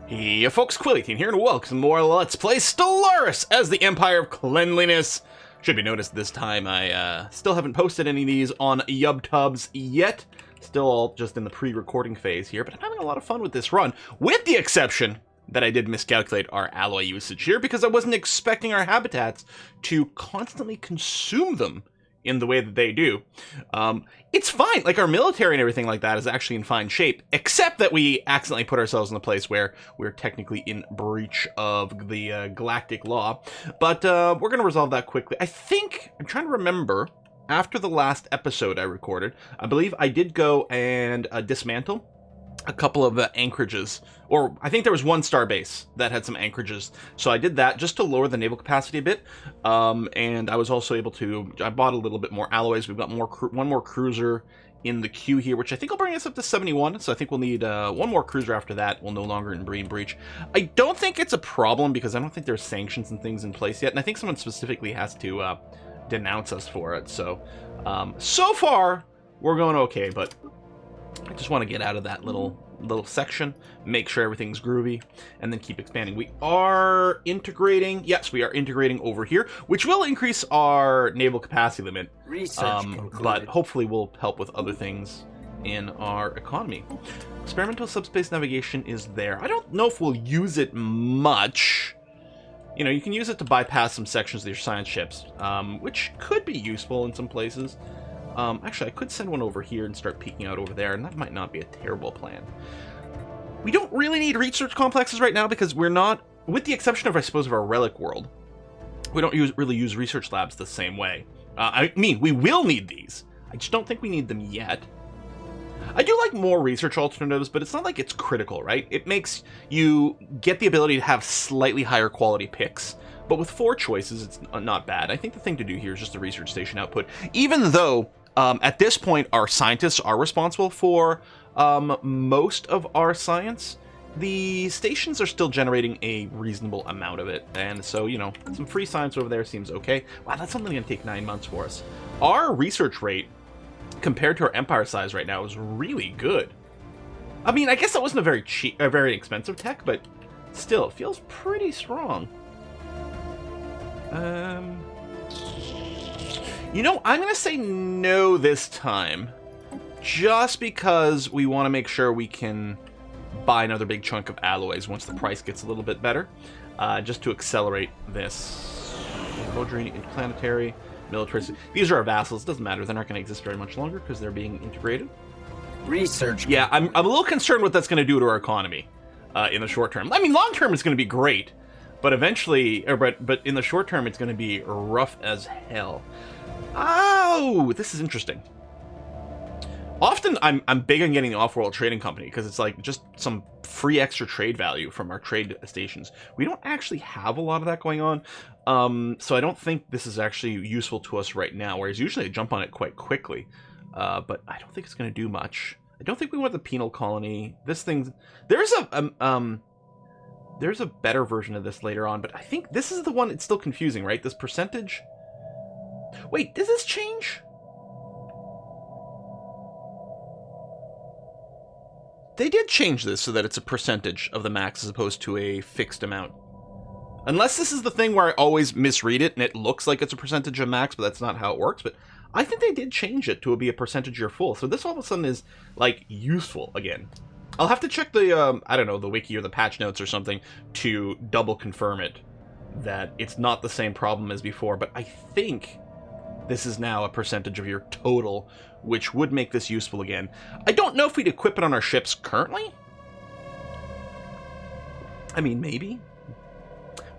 Hey folks, Quilly18 here, and welcome to more Let's Play Stellaris as the Empire of Cleanliness. Should be noticed this time I still haven't posted any of these on YubTubs yet. Still all just in the pre-recording phase here, but I'm having a lot of fun with this run, with the exception that I did miscalculate our alloy usage here because I wasn't expecting our habitats to constantly consume them in the way that they do. It's fine, like our military and everything like that is actually in fine shape, except that we accidentally put ourselves in a place where we're technically in breach of the galactic law. But we're going to resolve that quickly. I think, I'm trying to remember, after the last episode I recorded, I believe I did go and dismantle a couple of anchorages, or I think there was one star base that had some anchorages, so I did that just to lower the naval capacity a bit, and I was also able to, I bought a little bit more alloys. We've got one more cruiser in the queue here, which I think will bring us up to 71, so I think we'll need one more cruiser after that. We'll no longer be in breach. I don't think it's a problem, because I don't think there's sanctions and things in place yet, and I think someone specifically has to denounce us for it, so so far, we're going okay, but I just want to get out of that little section, make sure everything's groovy, and then keep expanding. We are integrating, yes, we are integrating over here, which will increase our naval capacity limit, but hopefully will help with other things in our economy. Experimental subspace navigation is there. I don't know if we'll use it much. You know, you can use it to bypass some sections of your science ships, which could be useful in some places. Actually, I could send one over here and start peeking out over there, and that might not be a terrible plan. We don't really need research complexes right now because we're not, with the exception of, I suppose, of our relic world, we don't really use research labs the same way. I mean, we will need these. I just don't think we need them yet. I do like more research alternatives, but it's not like it's critical, right? It makes you get the ability to have slightly higher quality picks. But with 4 choices, it's not bad. I think the thing to do here is just the research station output. Even though, at this point, our scientists are responsible for most of our science, the stations are still generating a reasonable amount of it. And so, you know, some free science over there seems okay. Wow, that's only going to take 9 months for us. Our research rate, compared to our empire size right now, is really good. I mean, I guess that wasn't a very expensive tech, but still, it feels pretty strong. You know, I'm going to say no this time, just because we want to make sure we can buy another big chunk of alloys once the price gets a little bit better, just to accelerate this. Interplanetary, military. These are our vassals. Doesn't matter. They're not going to exist very much longer because they're being integrated. Research. Yeah, I'm a little concerned what that's going to do to our economy in the short term. I mean, long term it's going to be great. But eventually, but in the short term, it's going to be rough as hell. Oh, this is interesting. Often, I'm big on getting the off-world trading company because it's like just some free extra trade value from our trade stations. We don't actually have a lot of that going on, so I don't think this is actually useful to us right now. Whereas usually I jump on it quite quickly, but I don't think it's going to do much. I don't think we want the penal colony. This thing, there's a better version of this later on, but I think this is the one. It's still confusing, right? This percentage. Wait, does this change? They did change this so that it's a percentage of the max as opposed to a fixed amount. Unless this is the thing where I always misread it and it looks like it's a percentage of max, but that's not how it works. But I think they did change it to be a percentage you're full. So this all of a sudden is, like, useful again. I'll have to check the, I don't know, the wiki or the patch notes or something to double confirm it, that it's not the same problem as before, but I think this is now a percentage of your total, which would make this useful again. I don't know if we'd equip it on our ships currently. I mean, maybe.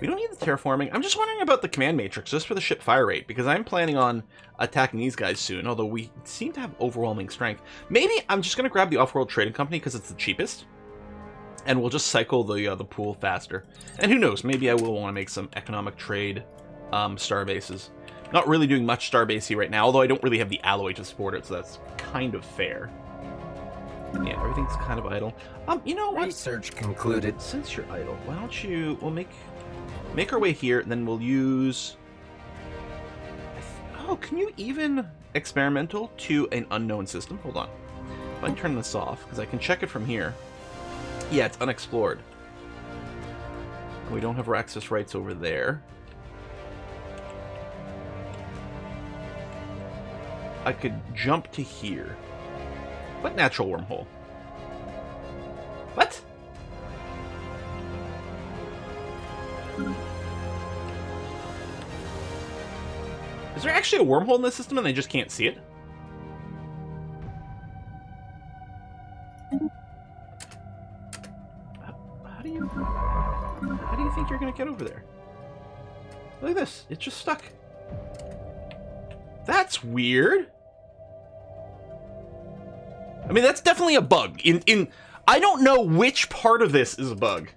We don't need the terraforming. I'm just wondering about the command matrix, just for the ship fire rate, because I'm planning on attacking these guys soon, although we seem to have overwhelming strength. Maybe I'm just going to grab the off-world trading company because it's the cheapest, and we'll just cycle the pool faster. And who knows, maybe I will want to make some economic trade star bases. Not really doing much star basey right now, although I don't really have the alloy to support it, so that's kind of fair. Yeah, everything's kind of idle. You know what? Research concluded. Since you're idle, why don't you... We'll make our way here, and then we'll use... Oh, can you even experimental to an unknown system? Hold on. If I turn this off, because I can check it from here. Yeah, it's unexplored. We don't have access rights over there. I could jump to here. What natural wormhole? What? Is there actually a wormhole in this system and they just can't see it? How do you think you're gonna get over there? Look at this. It's just stuck. That's weird. I mean, that's definitely a bug. I don't know which part of this is a bug.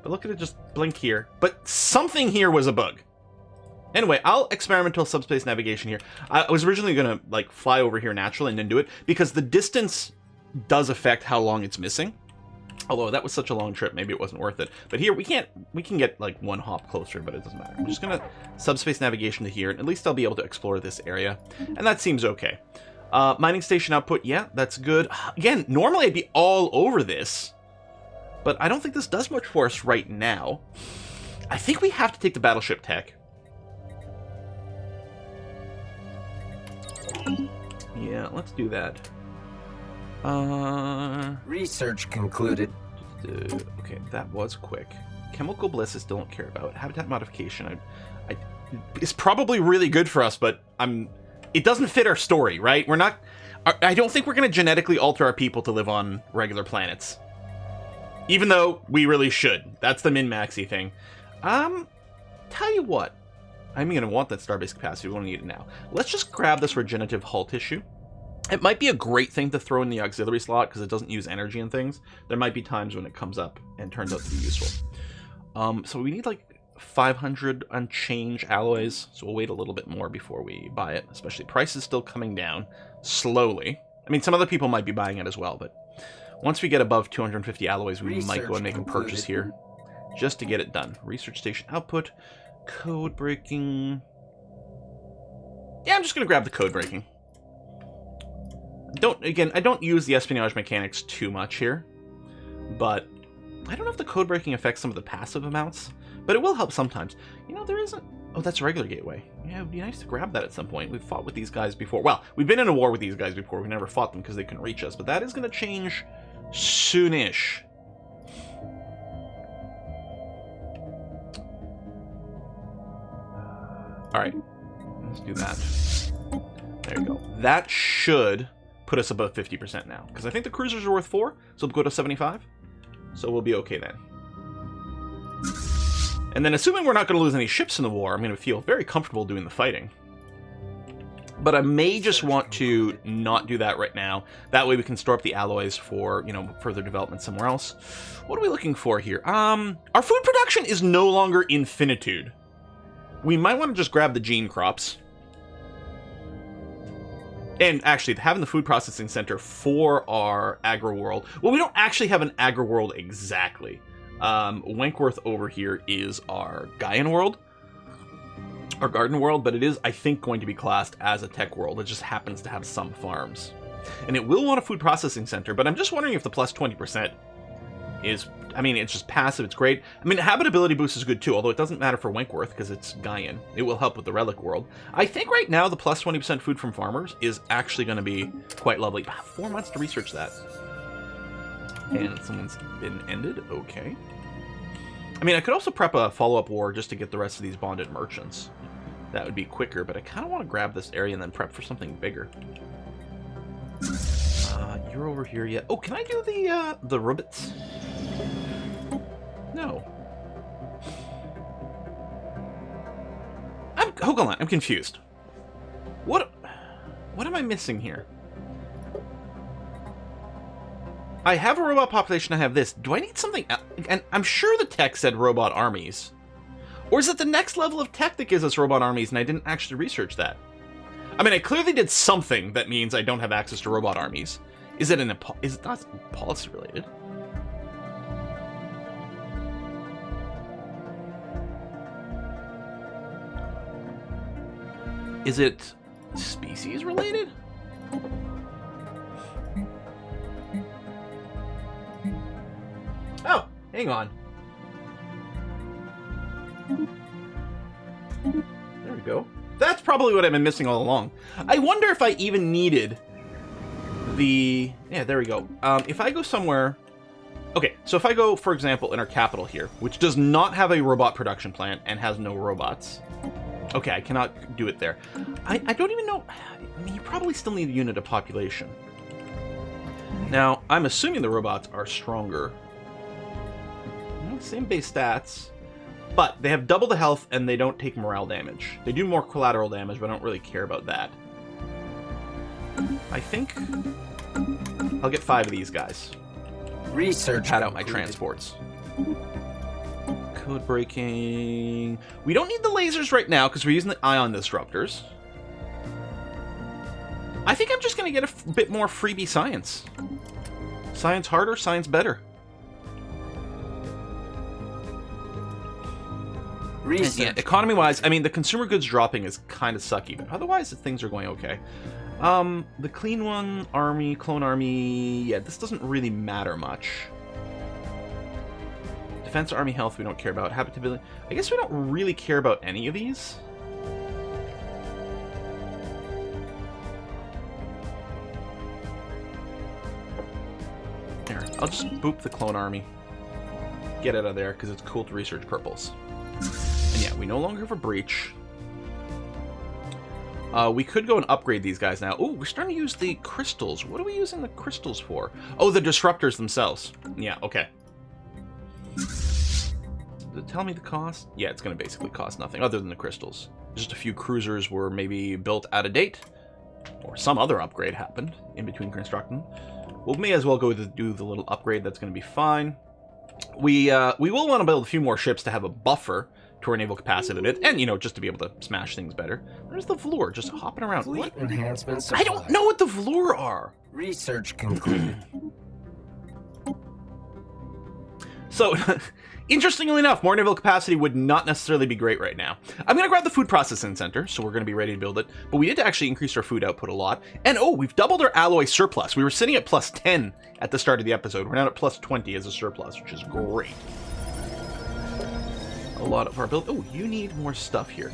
But look at it just blink here. But something here was a bug. Anyway, I'll experimental subspace navigation here. I was originally gonna like fly over here naturally and then do it because the distance does affect how long it's missing. Although that was such a long trip, maybe it wasn't worth it. But here we can get like one hop closer, but it doesn't matter. I'm just gonna subspace navigation to here, and at least I'll be able to explore this area. And that seems okay. Mining station output, yeah, that's good. Again, normally I'd be all over this, but I don't think this does much for us right now. I think we have to take the battleship tech. Yeah, let's do that. Research concluded. Okay, that was quick. Chemical bliss I still don't care about. Habitat modification, it's probably really good for us, but it doesn't fit our story, right? I don't think we're going to genetically alter our people to live on regular planets. Even though we really should. That's the min-maxy thing. Tell you what. I'm going to want that starbase capacity. We won't need it now. Let's just grab this regenerative hull tissue. It might be a great thing to throw in the auxiliary slot because it doesn't use energy and things. There might be times when it comes up and turns out to be useful. So we need like 500 unchange alloys, so we'll wait a little bit more before we buy it, especially price is still coming down slowly. I mean, some other people might be buying it as well, but once we get above 250 alloys, we might go and make a purchase here just to get it done. Research station output, code breaking. Yeah, I'm just going to grab the code breaking. I don't use the espionage mechanics too much here, but I don't know if the code breaking affects some of the passive amounts, but it will help sometimes. You know, there isn't... Oh, that's a regular gateway. Yeah, it would be nice to grab that at some point. We've fought with these guys before. Well, we've been in a war with these guys before. We never fought them because they couldn't reach us, but that is going to change soonish. All right, let's do that. There you go. That should put us above 50% now, because I think the cruisers are worth 4, so we'll go to 75. So we'll be okay then. And then assuming we're not going to lose any ships in the war, I'm going to feel very comfortable doing the fighting. But I may just want to not do that right now. That way we can store up the alloys for, you know, further development somewhere else. What are we looking for here? Our food production is no longer infinitude. We might want to just grab the gene crops. And actually, having the food processing center for our agro-world... Well, we don't actually have an agro-world exactly. Wentworth over here is our Gaian world. Our garden world, but it is, I think, going to be classed as a tech world. It just happens to have some farms. And it will want a food processing center, but I'm just wondering if the plus 20% is... I mean, it's just passive, it's great. I mean, habitability boost is good too, although it doesn't matter for Wentworth because it's Gaian. It will help with the relic world. I think right now the plus 20% food from farmers is actually going to be quite lovely. 4 months to research that. And someone's been ended, okay. I mean, I could also prep a follow-up war just to get the rest of these bonded merchants. That would be quicker, but I kind of want to grab this area and then prep for something bigger. You're over here yet. Oh, can I do the ribbits? No. Hold on, I'm confused. What am I missing here? I have a robot population, I have this. Do I need something else? And I'm sure the tech said robot armies. Or is it the next level of tech that gives us robot armies and I didn't actually research that? I mean, I clearly did something that means I don't have access to robot armies. Is it not policy related? Is it species related? Oh, hang on. There we go. That's probably what I've been missing all along. I wonder if I even needed the... Yeah, there we go. If I go somewhere... Okay, so if I go, for example, in our capital here, which does not have a robot production plant and has no robots... Okay, I cannot do it there. I don't even know... I mean, you probably still need a unit of population. Now, I'm assuming the robots are stronger. Same base stats. But they have double the health and they don't take morale damage. They do more collateral damage, but I don't really care about that. I think I'll get 5 of these guys. Research. Pad out my transports. Code breaking. We don't need the lasers right now because we're using the ion disruptors. I think I'm just going to get a bit more freebie science. Science harder, science better. Yeah, economy-wise, I mean, the consumer goods dropping is kind of sucky, but otherwise, things are going okay. The clean one, army, clone army, yeah, this doesn't really matter much. Defense, army, health, we don't care about. Habitability, I guess we don't really care about any of these. There, I'll just boop the clone army. Get it out of there, because it's cool to research purples. And yeah, we no longer have a breach. We could go and upgrade these guys now. Oh, we're starting to use the crystals. What are we using the crystals for? Oh, the disruptors themselves. Yeah, okay. Does it tell me the cost? Yeah, it's going to basically cost nothing other than the crystals. Just a few cruisers were maybe built out of date. Or some other upgrade happened in between constructing. We may as well go to do the little upgrade. That's going to be fine. We will want to build a few more ships to have a buffer to our naval capacity a bit, and, you know, just to be able to smash things better. There's the Vloor, just hopping around. Fleet What? enhancements. I don't know what the Vloor are. Research concluded. So, interestingly enough, more naval capacity would not necessarily be great right now. I'm going to grab the food processing center, so we're going to be ready to build it. But we did actually increase our food output a lot. And, oh, we've doubled our alloy surplus. We were sitting at plus 10 at the start of the episode. We're now at plus 20 as a surplus, which is great. A lot of our build... Oh, you need more stuff here.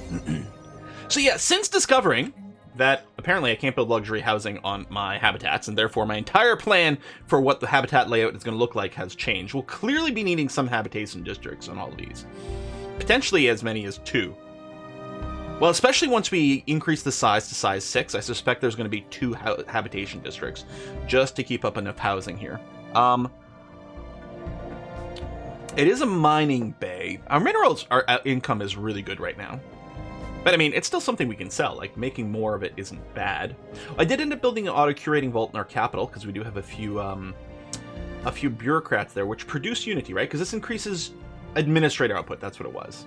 So yeah, since discovering that apparently I can't build luxury housing on my habitats, and therefore my entire plan for what the habitat layout is going to look like has changed, we'll clearly be needing some habitation districts on all of these. Potentially as many as 2. Well, especially once we increase the size to size 6, I suspect there's going to be 2 habitation districts, just to keep up enough housing here. It is a mining bay. Our minerals, our income is really good right now. But I mean, it's still something we can sell. Like, making more of it isn't bad. I did end up building an auto-curating vault in our capital, because we do have a few bureaucrats there, which produce Unity, right? Because this increases administrator output, that's what it was.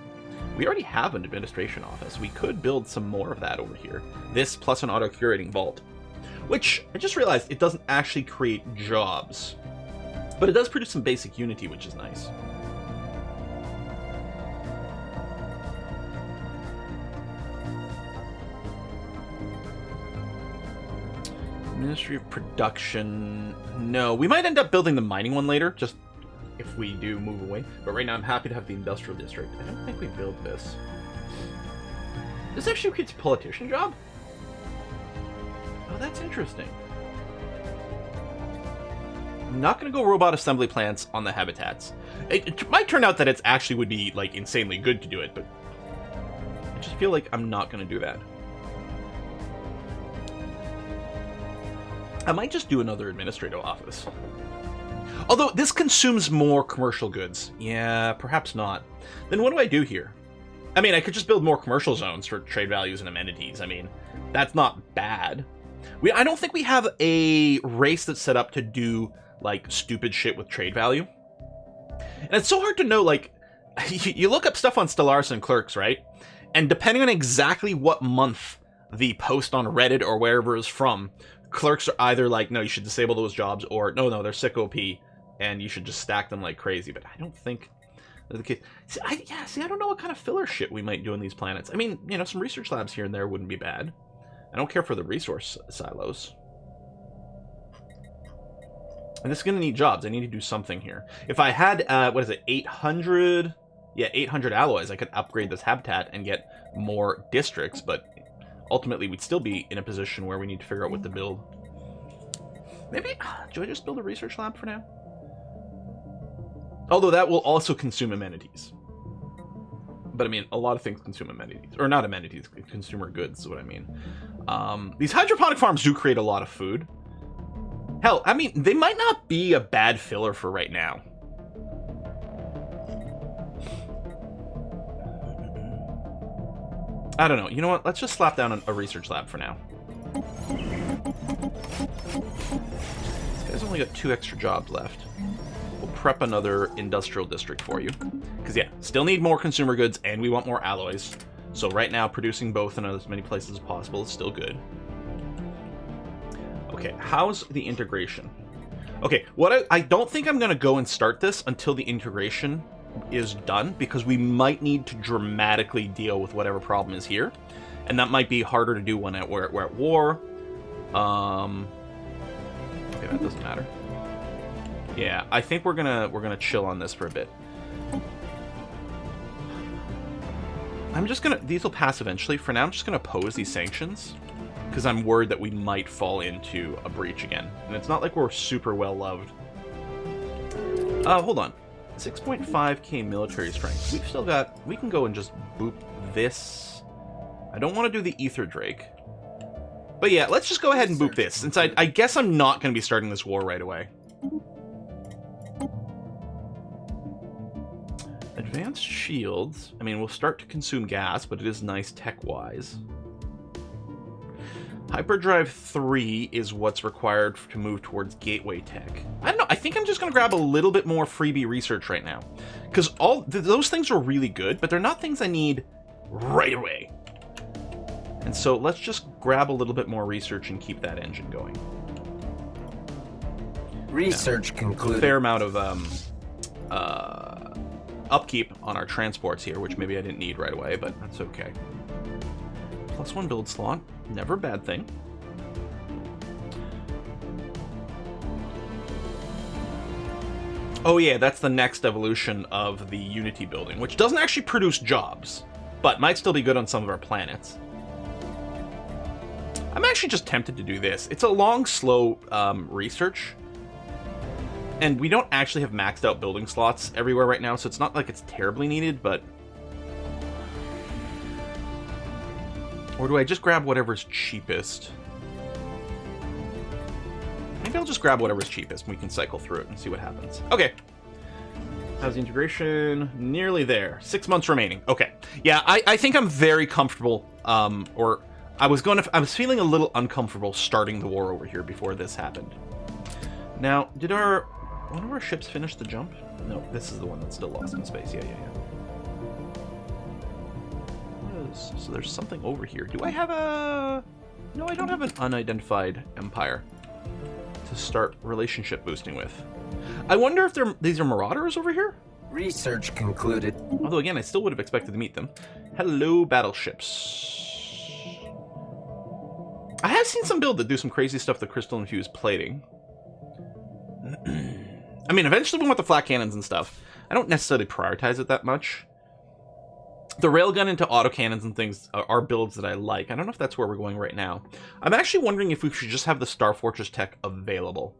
We already have an administration office. We could build some more of that over here. This plus an auto-curating vault. Which, I just realized, it doesn't actually create jobs. But it does produce some basic Unity, which is nice. Ministry of Production... No, we might end up building the mining one later, just if we do move away. But right now I'm happy to have the industrial district. I don't think we build this. This actually creates a politician job? Oh, that's interesting. I'm not going to go robot assembly plants on the habitats. It might turn out that it actually would be, like, insanely good to do it, but I just feel like I'm not going to do that. I might just do another administrative office. Although, this consumes more commercial goods. Yeah, perhaps not. Then what do I do here? I mean, I could just build more commercial zones for trade values and amenities. I mean, that's not bad. I don't think we have a race that's set up to do, like, stupid shit with trade value. And it's so hard to know, like, you look up stuff on Stellaris and Clerks, right? And depending on exactly what month the post on Reddit or wherever is from, Clerks are either like, no, you should disable those jobs, or no, they're sick OP, and you should just stack them like crazy. But I don't think that's the case. See, I don't know what kind of filler shit we might do on these planets. I mean, you know, some research labs here and there wouldn't be bad. I don't care for the resource silos. And this is going to need jobs. I need to do something here. If I had, what is it, 800? yeah, 800 alloys, I could upgrade this habitat and get more districts, but ultimately we'd still be in a position where we need to figure out what to build. Maybe, do I just build a research lab for now? Although that will also consume amenities. But I mean, a lot of things consume amenities. Or not amenities, consumer goods is what I mean. These hydroponic farms do create a lot of food. Hell, I mean, they might not be a bad filler for right now. I don't know. You know what? Let's just slap down a research lab for now. This guy's only got 2 extra jobs left. We'll prep another industrial district for you. Because, yeah, still need more consumer goods, and we want more alloys. So right now, producing both in as many places as possible is still good. Okay, how's the integration? Okay, what I don't think I'm going to go and start this until the integration is done, because we might need to dramatically deal with whatever problem is here. And that might be harder to do when we're at war. Okay, that doesn't matter. Yeah, I think we're gonna chill on this for a bit. I'm just gonna, these will pass eventually. For now, I'm just gonna oppose these sanctions, because I'm worried that we might fall into a breach again. And it's not like we're super well loved. Hold on. 6.5k military strength. We've still got, we can go and just boop this. I don't want to do the Ether Drake. But yeah, let's just go ahead and boop this, since I guess I'm not going to be starting this war right away. Advanced shields. I mean, we'll start to consume gas, but it is nice tech-wise. Hyperdrive 3 is what's required to move towards gateway tech. I don't know, I think I'm just going to grab a little bit more freebie research right now. Because all those things are really good, but they're not things I need right away. And so let's just grab a little bit more research and keep that engine going. Research concluded. A fair amount of upkeep on our transports here, which maybe I didn't need right away, but that's okay. +1 build slot. Never a bad thing. Oh yeah, that's the next evolution of the Unity building, which doesn't actually produce jobs, but might still be good on some of our planets. I'm actually just tempted to do this. It's a long, slow research, and we don't actually have maxed out building slots everywhere right now, so it's not like it's terribly needed, but... Or do I just grab whatever's cheapest? Maybe I'll just grab whatever's cheapest and we can cycle through it and see what happens. Okay. How's the integration? Nearly there. 6 months remaining. Okay. Yeah, I think I'm very comfortable, or I was feeling a little uncomfortable starting the war over here before this happened. Now, did one of our ships finish the jump? No, this is the one that's still lost in space. Yeah. So there's something over here. Do I have a... No, I don't have an unidentified empire to start relationship boosting with. I wonder if these are marauders over here? Research concluded. Although, again, I still would have expected to meet them. Hello, battleships. I have seen some build that do some crazy stuff with crystal-infused plating. I mean, eventually we want the flat cannons and stuff. I don't necessarily prioritize it that much. The railgun into autocannons and things are builds that I like. I don't know if that's where we're going right now. I'm actually wondering if we should just have the Star Fortress tech available.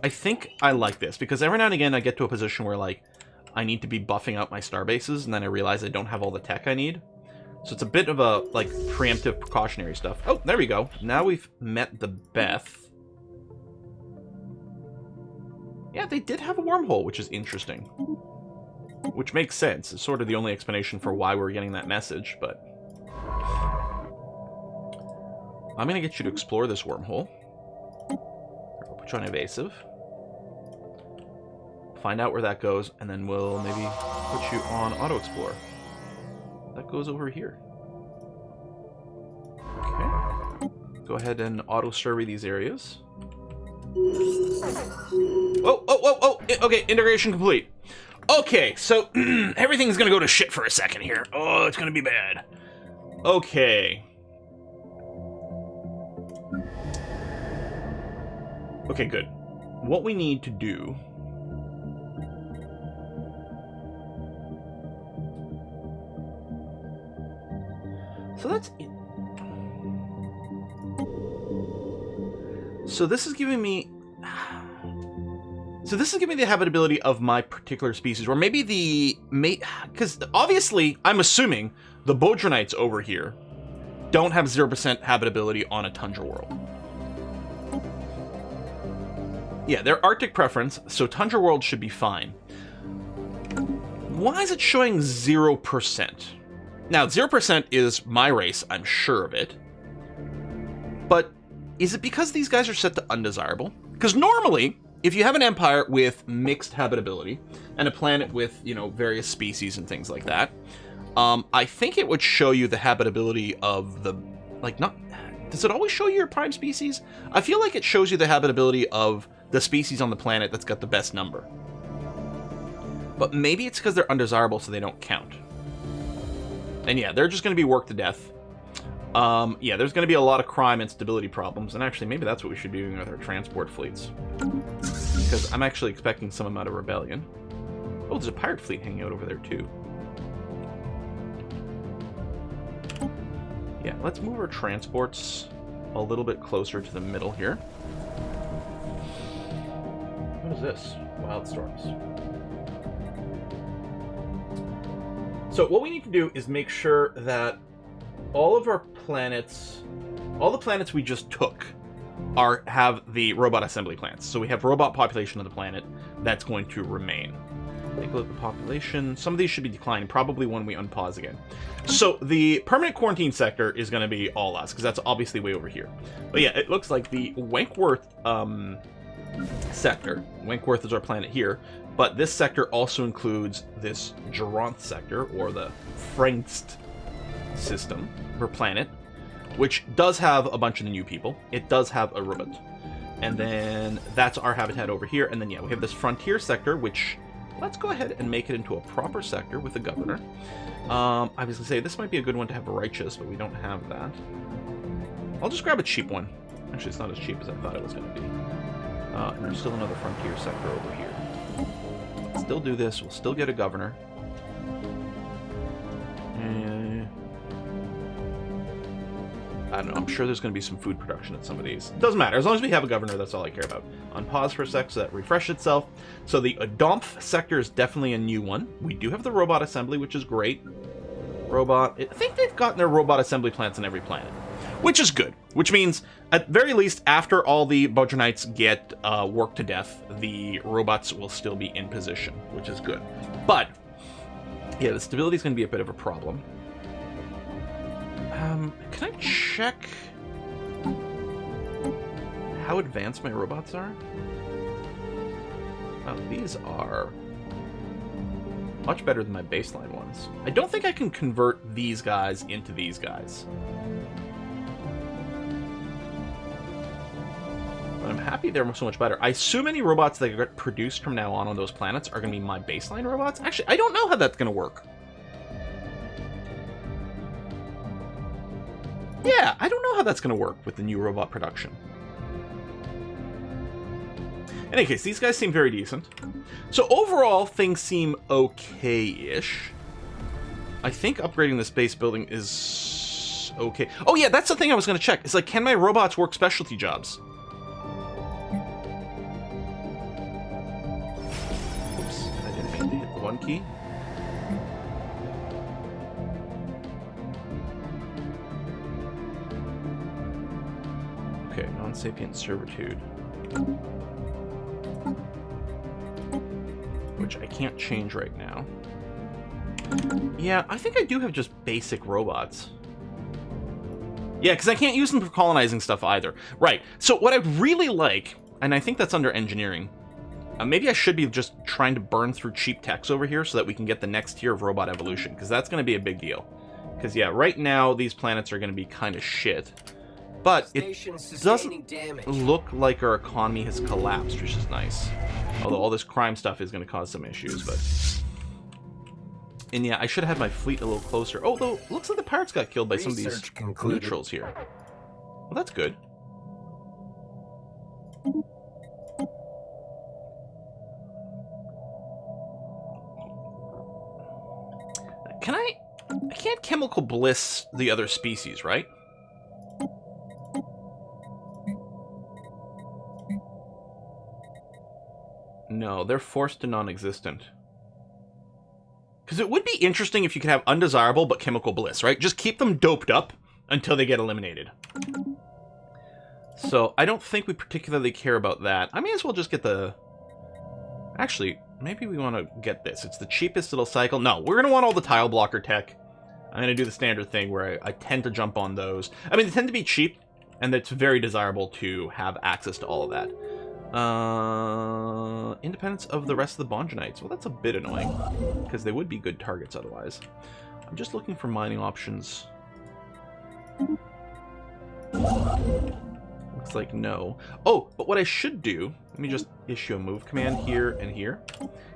I think I like this, because every now and again I get to a position where, like, I need to be buffing out my star bases, and then I realize I don't have all the tech I need. So it's a bit of a, like, preemptive precautionary stuff. Oh, there we go. Now we've met the Beth. Yeah, they did have a wormhole, which is interesting. Which makes sense. It's sort of the only explanation for why we're getting that message, but... I'm gonna get you to explore this wormhole. I'll put you on evasive. Find out where that goes, and then we'll maybe put you on auto-explore. That goes over here. Okay. Go ahead and auto-survey these areas. Oh! Okay, integration complete. Okay, so everything's gonna go to shit for a second here. Oh, it's gonna be bad. Okay. Okay, good. What we need to do So that's it. So this is giving me... So this is giving me the habitability of my particular species, or maybe the... Because obviously, I'm assuming the Bodronites over here don't have 0% habitability on a tundra world. Yeah, they're Arctic preference, so tundra world should be fine. Why is it showing 0%? Now, 0% is my race, I'm sure of it. But is it because these guys are set to undesirable? Because normally, if you have an empire with mixed habitability and a planet with, you know, various species and things like that, I think it would show you the habitability of the, like, not... Does it always show you your prime species? I feel like it shows you the habitability of the species on the planet that's got the best number. But maybe it's because they're undesirable, so they don't count. And yeah, they're just going to be worked to death. Yeah, there's going to be a lot of crime and stability problems. And actually, maybe that's what we should be doing with our transport fleets. Because I'm actually expecting some amount of rebellion. Oh, there's a pirate fleet hanging out over there, too. Yeah, let's move our transports a little bit closer to the middle here. What is this? Wildstorms. So what we need to do is make sure that all of our planets, all the planets we just took, have the robot assembly plants. So we have robot population of the planet that's going to remain. Take a look at the population. Some of these should be declining, probably when we unpause again. So the permanent quarantine sector is going to be all us, because that's obviously way over here. But yeah, it looks like the Wentworth sector. Wentworth is our planet here. But this sector also includes this Geronth sector, or the Frengst system, per planet, which does have a bunch of the new people. It does have a robot. And then that's our habitat over here. And then, yeah, we have this frontier sector, which... Let's go ahead and make it into a proper sector with a governor. I was going to say, this might be a good one to have righteous, but we don't have that. I'll just grab a cheap one. Actually, it's not as cheap as I thought it was going to be. And there's still another frontier sector over here. Still do this. We'll still get a governor. I don't know. I'm sure there's going to be some food production at some of these. Doesn't matter. As long as we have a governor, that's all I care about. On pause for a sec so that refresh itself. So the Adomph sector is definitely a new one. We do have the robot assembly, which is great. Robot. I think they've gotten their robot assembly plants on every planet, which is good. Which means, at very least, after all the Bodronites get worked to death, the robots will still be in position, which is good. But, yeah, the stability is going to be a bit of a problem. Can I check how advanced my robots are? Oh, these are much better than my baseline ones. I don't think I can convert these guys into these guys. But I'm happy they're so much better. I assume any robots that get produced from now on those planets are going to be my baseline robots. Actually, I don't know how that's going to work. Yeah, I don't know how that's going to work with the new robot production. In any case, these guys seem very decent. So overall, things seem okay-ish. I think upgrading this base building is okay. Oh yeah, that's the thing I was going to check. It's like, can my robots work specialty jobs? Oops, I didn't mean to hit the 1 key. Okay, non-sapient servitude. Which I can't change right now. Yeah, I think I do have just basic robots. Yeah, because I can't use them for colonizing stuff either. Right, so what I really like, and I think that's under engineering, maybe I should be just trying to burn through cheap techs over here so that we can get the next tier of robot evolution, because that's going to be a big deal. Because, yeah, right now these planets are going to be kind of shit. But it doesn't look like our economy has collapsed, which is nice. Although all this crime stuff is going to cause some issues, but... And yeah, I should have had my fleet a little closer. Although, looks like the pirates got killed by some of these neutrals here. Well, that's good. Can I... I can't chemical bliss the other species, right? No, they're forced to non-existent. Because it would be interesting if you could have undesirable but chemical bliss, right? Just keep them doped up until they get eliminated. So I don't think we particularly care about that. I may as well just get the... Actually, maybe we want to get this. It's the cheapest little cycle. No, we're going to want all the tile blocker tech. I'm going to do the standard thing where I tend to jump on those. I mean, they tend to be cheap, and it's very desirable to have access to all of that. Independence of the rest of the Bongenites. Well, that's a bit annoying, because they would be good targets otherwise. I'm just looking for mining options. Looks like no. Oh, but what I should do, let me just issue a move command here and here,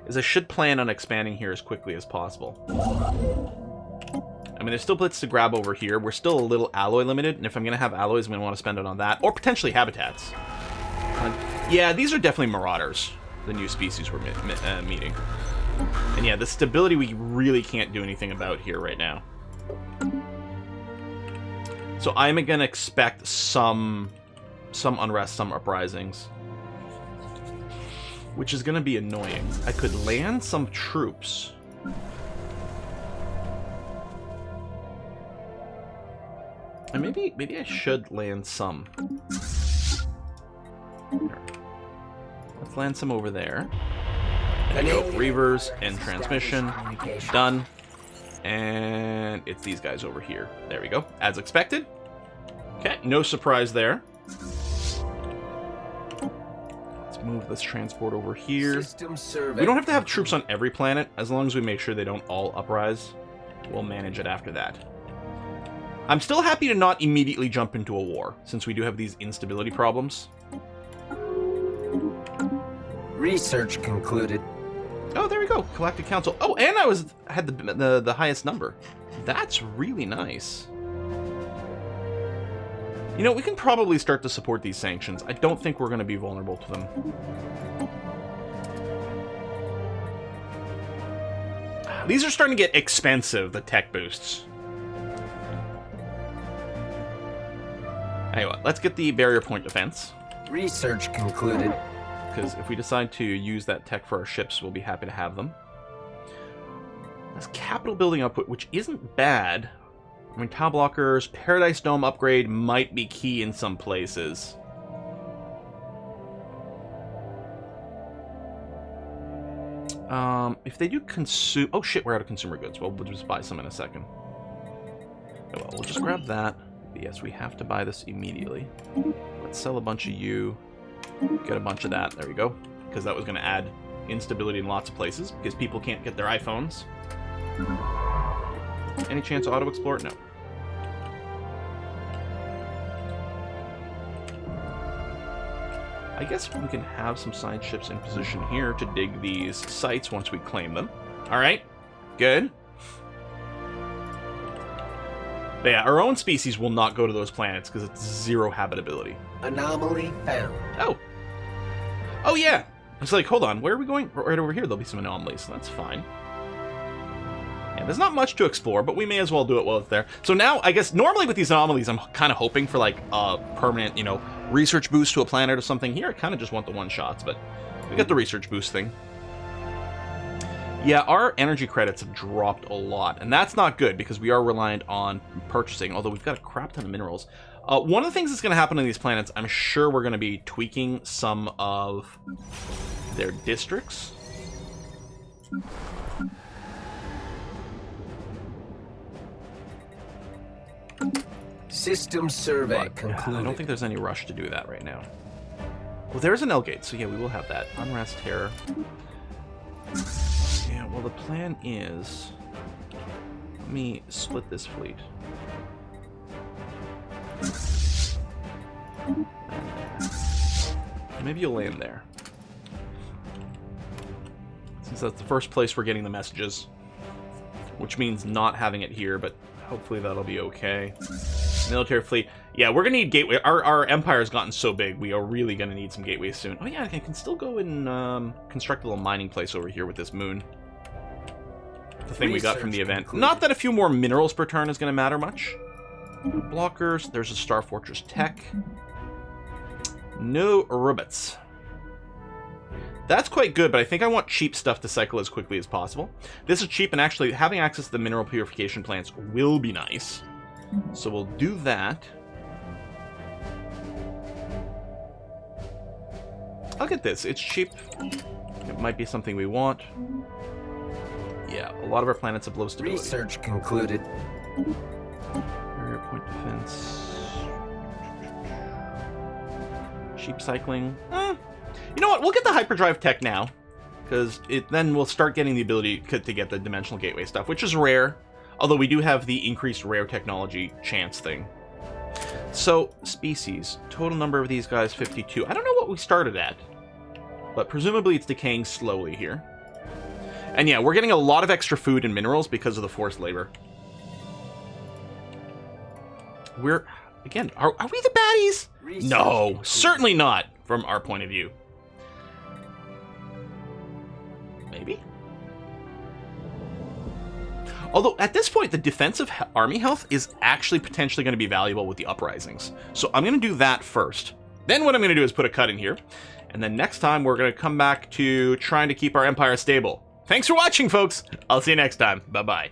is I should plan on expanding here as quickly as possible. I mean, there's still blitz to grab over here. We're still a little alloy limited, and if I'm going to have alloys, I'm going to want to spend it on that, or potentially habitats. Yeah, these are definitely marauders, the new species we're meeting. And yeah, the stability we really can't do anything about here right now. So I'm going to expect some unrest, some uprisings, which is going to be annoying. I could land some troops. And maybe I should land some. Let's land some over there. There we go. Reavers and transmission. Done. And it's these guys over here. There we go. As expected. Okay, no surprise there. Let's move this transport over here. We don't have to have troops on every planet. As long as we make sure they don't all uprise, we'll manage it after that. I'm still happy to not immediately jump into a war, since we do have these instability problems. Research concluded. Oh, there we go. Galactic Council. Oh, and I had the highest number. That's really nice. You know, we can probably start to support these sanctions. I don't think we're going to be vulnerable to them. These are starting to get expensive, the tech boosts. Anyway, let's get the barrier point defense. Research concluded. Because if we decide to use that tech for our ships, we'll be happy to have them. That's capital building output, which isn't bad. I mean, tile blockers, Paradise Dome upgrade might be key in some places. If they do consume... Oh shit, we're out of consumer goods. Well, we'll just buy some in a second. Oh, well, we'll just grab that. But yes, we have to buy this immediately. Let's sell a bunch of you. Get a bunch of that. There we go. Because that was going to add instability in lots of places. Because people can't get their iPhones. Any chance to auto-explore? No. I guess we can have some side ships in position here to dig these sites once we claim them. Alright. Good. But yeah, our own species will not go to those planets because it's zero habitability. Anomaly found. Oh. Oh, yeah. It's like, hold on, where are we going? Right over here, there'll be some anomalies, so that's fine. Yeah, there's not much to explore, but we may as well do it while it's there. So now, I guess, normally with these anomalies, I'm kind of hoping for, like, a permanent, you know, research boost to a planet or something. Here, I kind of just want the one-shots, but we got the research boost thing. Yeah, our energy credits have dropped a lot, and that's not good because we are reliant on purchasing, although we've got a crap ton of minerals. One of the things that's going to happen on these planets, I'm sure we're going to be tweaking some of their districts. System survey concluded. I don't think there's any rush to do that right now. Well, there's an L-gate, so yeah, we will have that. Unrest, terror. Yeah, well, the plan is... Let me split this fleet. Maybe you'll land there. Since that's the first place we're getting the messages. Which means not having it here, but hopefully that'll be okay. Military fleet. Yeah, we're going to need gateway. Our empire has gotten so big, we are really going to need some gateways soon. Oh yeah, I can still go and construct a little mining place over here with this moon. the thing we got from the Research event. concluded. Not that a few more minerals per turn is going to matter much. Blockers. There's a Star Fortress tech. No robots. That's quite good, but I think I want cheap stuff to cycle as quickly as possible. This is cheap, and actually having access to the mineral purification plants will be nice. So we'll do that. I'll get this. It's cheap. It might be something we want. Yeah, a lot of our planets have low stability. Research concluded. Barrier point defense. Cheap cycling. You know what? We'll get the hyperdrive tech now, because then we'll start getting the ability to get the dimensional gateway stuff, which is rare. Although we do have the increased rare technology chance thing. So, species. Total number of these guys, 52. I don't know what we started at, but presumably it's decaying slowly here. And yeah, we're getting a lot of extra food and minerals because of the forced labor. We're, again, are we the baddies? No, certainly not from our point of view. Maybe? Although, at this point, the defensive army health is actually potentially going to be valuable with the uprisings. So I'm going to do that first. Then what I'm going to do is put a cut in here. And then next time, we're going to come back to trying to keep our empire stable. Thanks for watching, folks. I'll see you next time. Bye-bye.